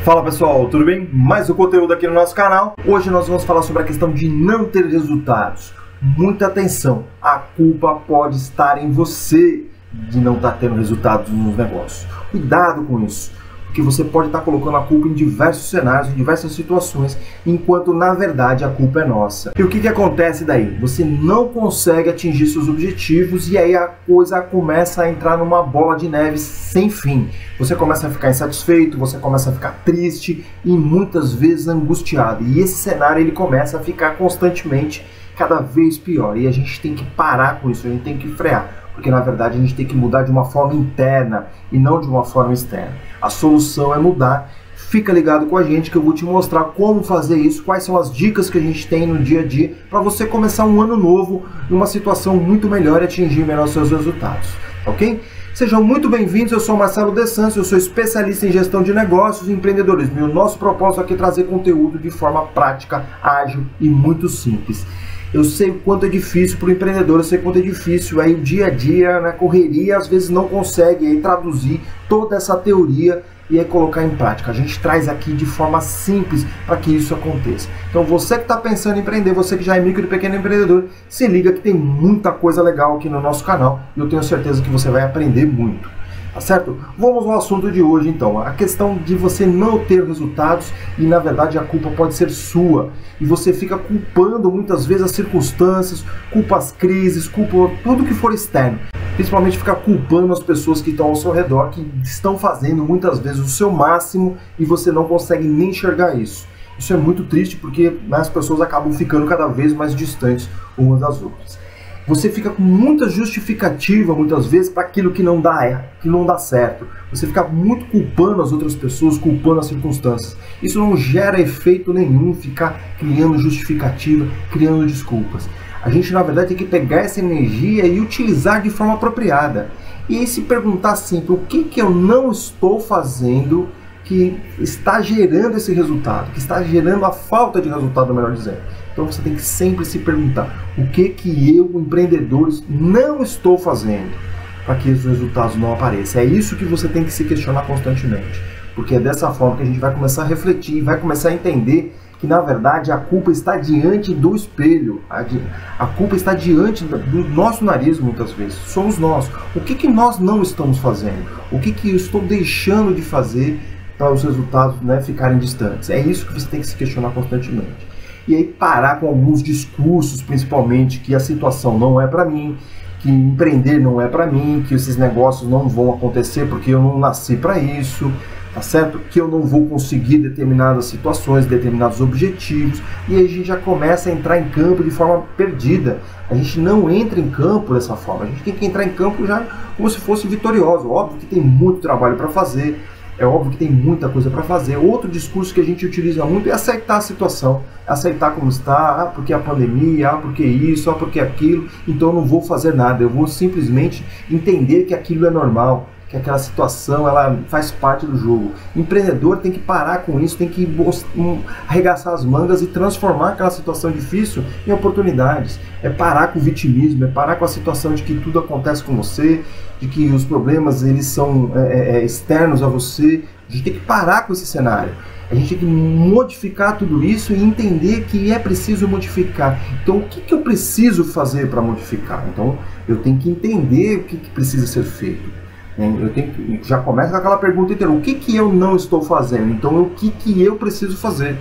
Fala pessoal, tudo bem? Mais um conteúdo aqui no nosso canal. Hoje nós vamos falar sobre a questão de não ter resultados. Muita atenção, a culpa pode estar em você de não estar tendo resultados nos negócios. Cuidado com isso, porque você pode estar colocando a culpa em diversos cenários, em diversas situações, enquanto na verdade a culpa é nossa. E o que acontece daí? Você não consegue atingir seus objetivos e aí a coisa começa a entrar numa bola de neve sem fim. Você começa a ficar insatisfeito, você começa a ficar triste e muitas vezes angustiado. E esse cenário ele começa a ficar constantemente cada vez pior. E a gente tem que parar com isso, a gente tem que frear. Porque na verdade a gente tem que mudar de uma forma interna e não de uma forma externa. A solução é mudar. Fica ligado com a gente que eu vou te mostrar como fazer isso, quais são as dicas que a gente tem no dia a dia para você começar um ano novo em uma situação muito melhor e atingir melhor seus resultados, ok? Sejam muito bem-vindos, eu sou Marcelo De Santos, eu sou especialista em gestão de negócios e empreendedorismo. E o nosso propósito aqui é trazer conteúdo de forma prática, ágil e muito simples. Eu sei o quanto é difícil para o empreendedor, eu sei o quanto é difícil, aí o dia a dia, na correria, às vezes não consegue aí traduzir toda essa teoria e aí colocar em prática. A gente traz aqui de forma simples para que isso aconteça. Então você que está pensando em empreender, você que já é micro e pequeno empreendedor, se liga que tem muita coisa legal aqui no nosso canal e eu tenho certeza que você vai aprender muito. Tá certo? Vamos ao assunto de hoje então, a questão de você não ter resultados e na verdade a culpa pode ser sua e você fica culpando muitas vezes as circunstâncias, culpa as crises, culpa tudo que for externo, principalmente ficar culpando as pessoas que estão ao seu redor, que estão fazendo muitas vezes o seu máximo e você não consegue nem enxergar isso. Isso é muito triste porque as pessoas acabam ficando cada vez mais distantes umas das outras. Você fica com muita justificativa, muitas vezes, para aquilo que não dá certo. Você fica muito culpando as outras pessoas, culpando as circunstâncias. Isso não gera efeito nenhum, ficar criando justificativa, criando desculpas. A gente, na verdade, tem que pegar essa energia e utilizar de forma apropriada. E aí se perguntar sempre, o que eu não estou fazendo que está gerando esse resultado, que está gerando a falta de resultado, melhor dizendo. Então você tem que sempre se perguntar, o que eu, empreendedor, não estou fazendo para que esses resultados não apareçam. É isso que você tem que se questionar constantemente, porque é dessa forma que a gente vai começar a refletir, vai começar a entender que na verdade a culpa está diante do espelho, a culpa está diante do nosso nariz muitas vezes, somos nós. O que nós não estamos fazendo? O que eu estou deixando de fazer para os resultados ficarem distantes? É isso que você tem que se questionar constantemente. E aí parar com alguns discursos, principalmente, que a situação não é para mim, que empreender não é para mim, que esses negócios não vão acontecer porque eu não nasci para isso, tá certo? Que eu não vou conseguir determinadas situações, determinados objetivos, e aí a gente já começa a entrar em campo de forma perdida. A gente não entra em campo dessa forma, a gente tem que entrar em campo já como se fosse vitorioso. Óbvio que tem muito trabalho para fazer, é óbvio que tem muita coisa para fazer. Outro discurso que a gente utiliza muito é aceitar a situação, aceitar como está, porque a pandemia, porque isso, porque aquilo, então eu não vou fazer nada, eu vou simplesmente entender que aquilo é normal, que aquela situação ela faz parte do jogo. O empreendedor tem que parar com isso, tem que arregaçar as mangas e transformar aquela situação difícil em oportunidades. É parar com o vitimismo, é parar com a situação de que tudo acontece com você, de que os problemas eles são externos a você. A gente tem que parar com esse cenário. A gente tem que modificar tudo isso e entender que é preciso modificar. Então, o que eu preciso fazer para modificar? Então, eu tenho que entender o que precisa ser feito. Já começa com aquela pergunta inteira, o que eu não estou fazendo? Então, o que eu preciso fazer?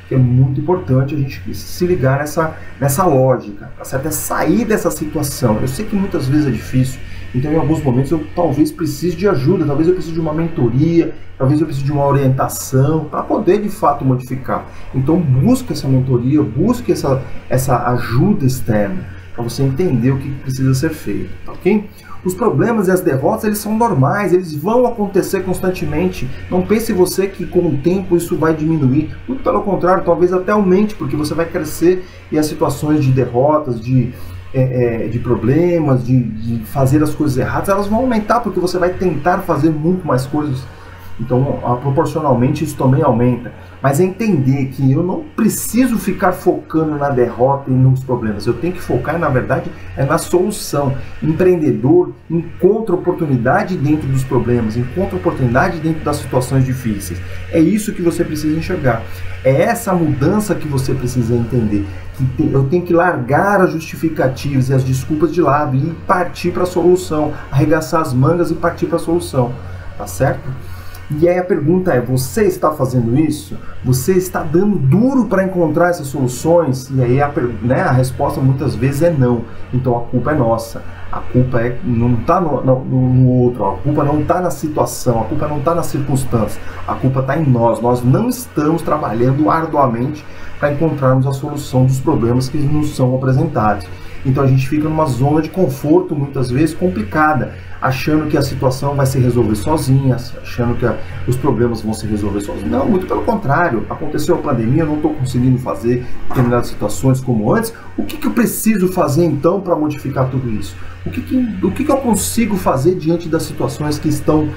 É muito importante a gente se ligar nessa lógica, tá certo? É sair dessa situação. Eu sei que muitas vezes é difícil, então em alguns momentos eu talvez precise de ajuda, talvez eu precise de uma mentoria, talvez eu precise de uma orientação para poder de fato modificar. Então busque essa mentoria, busque essa ajuda externa para você entender o que precisa ser feito, tá ok? Os problemas e as derrotas, eles são normais, eles vão acontecer constantemente. Não pense você que com o tempo isso vai diminuir. Muito pelo contrário, talvez até aumente, porque você vai crescer e as situações de derrotas, de problemas, de fazer as coisas erradas, elas vão aumentar, porque você vai tentar fazer muito mais coisas. Então, proporcionalmente, isso também aumenta. Mas é entender que eu não preciso ficar focando na derrota e nos problemas. Eu tenho que focar, na verdade, na solução. Empreendedor encontra oportunidade dentro dos problemas, encontra oportunidade dentro das situações difíceis. É isso que você precisa enxergar. É essa mudança que você precisa entender. Que eu tenho que largar as justificativas e as desculpas de lado e partir para a solução. Arregaçar as mangas e partir para a solução. Tá certo? E aí a pergunta é, você está fazendo isso? Você está dando duro para encontrar essas soluções? E aí a resposta muitas vezes é não. Então a culpa é nossa. A culpa não está no outro, a culpa não está na situação, a culpa não está nas circunstâncias, a culpa está em nós. Nós não estamos trabalhando arduamente para encontrarmos a solução dos problemas que nos são apresentados. Então a gente fica numa zona de conforto, muitas vezes complicada, achando que a situação vai se resolver sozinha, achando que os problemas vão se resolver sozinhos. Não, muito pelo contrário. Aconteceu a pandemia, eu não estou conseguindo fazer determinadas situações como antes. O que eu preciso fazer então para modificar tudo isso? O que eu consigo fazer diante das situações que estão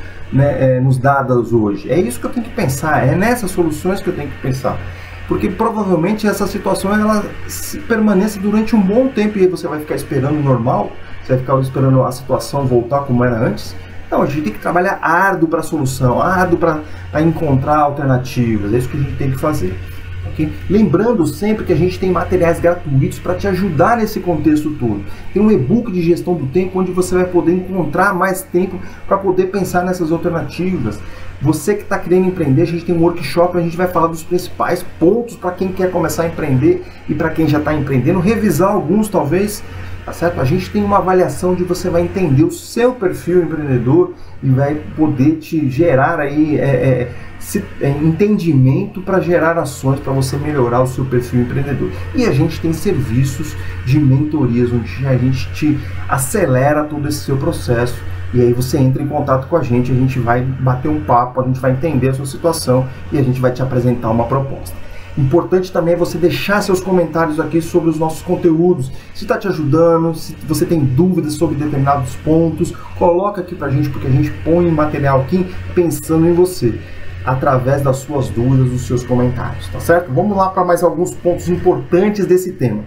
nos dadas hoje? É isso que eu tenho que pensar, é nessas soluções que eu tenho que pensar. Porque provavelmente essa situação ela permanece durante um bom tempo e aí você vai ficar esperando o normal, você vai ficar esperando a situação voltar como era antes. Não, a gente tem que trabalhar árduo para a solução, árduo para encontrar alternativas, é isso que a gente tem que fazer. Okay? Lembrando sempre que a gente tem materiais gratuitos para te ajudar nesse contexto todo. Tem um e-book de gestão do tempo onde você vai poder encontrar mais tempo para poder pensar nessas alternativas. Você que está querendo empreender, a gente tem um workshop, a gente vai falar dos principais pontos para quem quer começar a empreender e para quem já está empreendendo, revisar alguns talvez, tá certo? A gente tem uma avaliação onde você vai entender o seu perfil empreendedor e vai poder te gerar aí entendimento para gerar ações para você melhorar o seu perfil empreendedor. E a gente tem serviços de mentorias onde a gente te acelera todo esse seu processo. E aí você entra em contato com a gente vai bater um papo, a gente vai entender a sua situação e a gente vai te apresentar uma proposta. Importante também é você deixar seus comentários aqui sobre os nossos conteúdos, se está te ajudando, se você tem dúvidas sobre determinados pontos, coloca aqui pra gente, porque a gente põe material aqui pensando em você, através das suas dúvidas, dos seus comentários, tá certo? Vamos lá para mais alguns pontos importantes desse tema.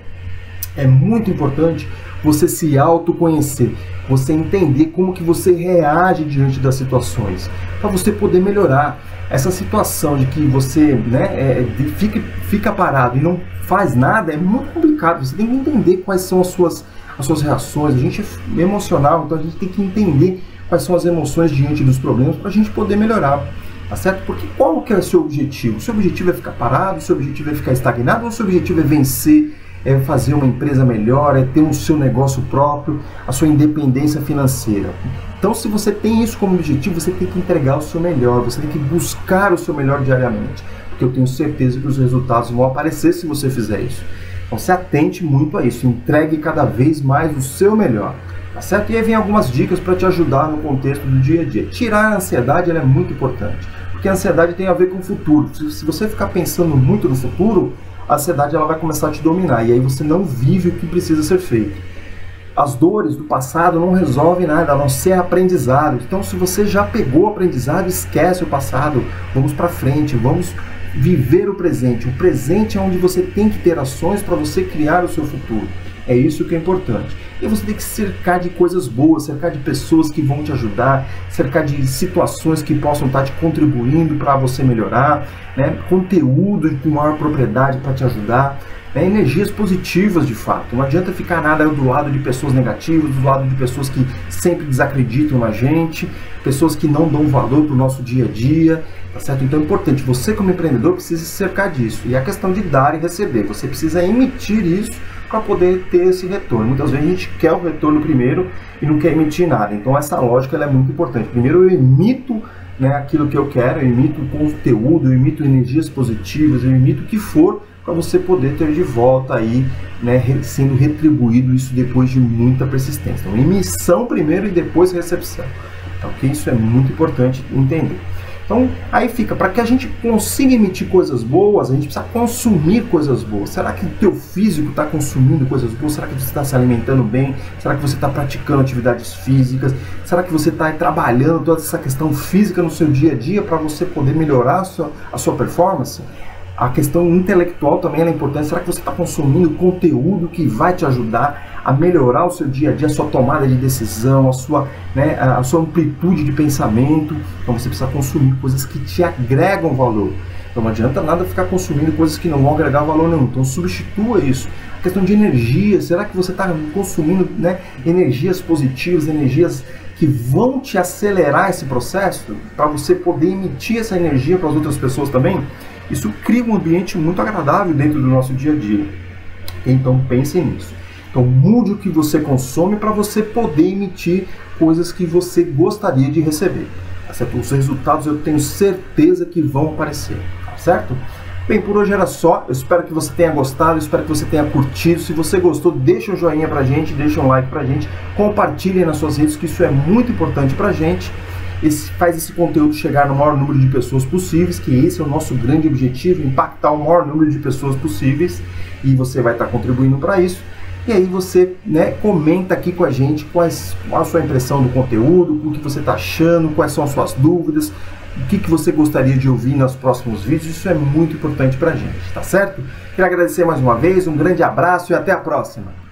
É muito importante você se autoconhecer, você entender como que você reage diante das situações, para você poder melhorar. Essa situação de que você fica parado e não faz nada é muito complicado. Você tem que entender quais são as suas reações. A gente é emocional, então a gente tem que entender quais são as emoções diante dos problemas para a gente poder melhorar. Tá certo? Porque qual que é o seu objetivo? O seu objetivo é ficar parado? O seu objetivo é ficar estagnado? Ou o seu objetivo é vencer? É fazer uma empresa melhor, é ter o seu negócio próprio, a sua independência financeira. Então, se você tem isso como objetivo, você tem que entregar o seu melhor, você tem que buscar o seu melhor diariamente, porque eu tenho certeza que os resultados vão aparecer se você fizer isso. Então, se atente muito a isso, entregue cada vez mais o seu melhor, tá certo? E aí vem algumas dicas para te ajudar no contexto do dia a dia. Tirar a ansiedade, ela é muito importante, porque a ansiedade tem a ver com o futuro. Se você ficar pensando muito no futuro, a ansiedade ela vai começar a te dominar e aí você não vive o que precisa ser feito. As dores do passado não resolvem nada, a não ser aprendizado. Então, se você já pegou o aprendizado, esquece o passado, vamos para frente, vamos viver o presente. O presente é onde você tem que ter ações para você criar o seu futuro. É isso que é importante. E você tem que cercar de coisas boas, cercar de pessoas que vão te ajudar, cercar de situações que possam estar te contribuindo para você melhorar, conteúdo com maior propriedade para te ajudar, energias positivas de fato. Não adianta ficar nada do lado de pessoas negativas, do lado de pessoas que sempre desacreditam na gente, pessoas que não dão valor para o nosso dia a dia, tá certo? Então é importante, você como empreendedor precisa se cercar disso. E a questão de dar e receber, você precisa emitir isso para poder ter esse retorno. Muitas vezes a gente quer o retorno primeiro e não quer emitir nada. Então essa lógica ela é muito importante. Primeiro eu emito aquilo que eu quero, eu emito conteúdo, eu emito energias positivas, eu emito o que for para você poder ter de volta aí, sendo retribuído isso depois de muita persistência. Então emissão primeiro e depois recepção. Então, isso é muito importante entender. Então, aí fica, para que a gente consiga emitir coisas boas, a gente precisa consumir coisas boas. Será que o teu físico está consumindo coisas boas? Será que você está se alimentando bem? Será que você está praticando atividades físicas? Será que você está trabalhando toda essa questão física no seu dia a dia para você poder melhorar a sua performance? A questão intelectual também é importante. Será que você está consumindo conteúdo que vai te ajudar a melhorar o seu dia a dia, a sua tomada de decisão, a sua amplitude de pensamento? Então você precisa consumir coisas que te agregam valor. Então não adianta nada ficar consumindo coisas que não vão agregar valor nenhum. Então substitua isso. A questão de energia. Será que você está consumindo, né, energias positivas, energias que vão te acelerar esse processo para você poder emitir essa energia para as outras pessoas também? Isso cria um ambiente muito agradável dentro do nosso dia a dia. Então pense nisso. Então mude o que você consome para você poder emitir coisas que você gostaria de receber. Tá certo? Os resultados eu tenho certeza que vão aparecer. Tá certo? Bem, por hoje era só. Eu espero que você tenha gostado, eu espero que você tenha curtido. Se você gostou, deixa um joinha pra gente, deixa um like pra gente, compartilhe nas suas redes, que isso é muito importante pra gente. Faz esse conteúdo chegar no maior número de pessoas possíveis, que esse é o nosso grande objetivo, impactar o maior número de pessoas possíveis, e você vai estar contribuindo para isso. E aí você, né, comenta aqui com a gente qual a sua impressão do conteúdo, o que você está achando, quais são as suas dúvidas, o que você gostaria de ouvir nos próximos vídeos. Isso é muito importante para a gente, tá certo? Quero agradecer mais uma vez, um grande abraço e até a próxima!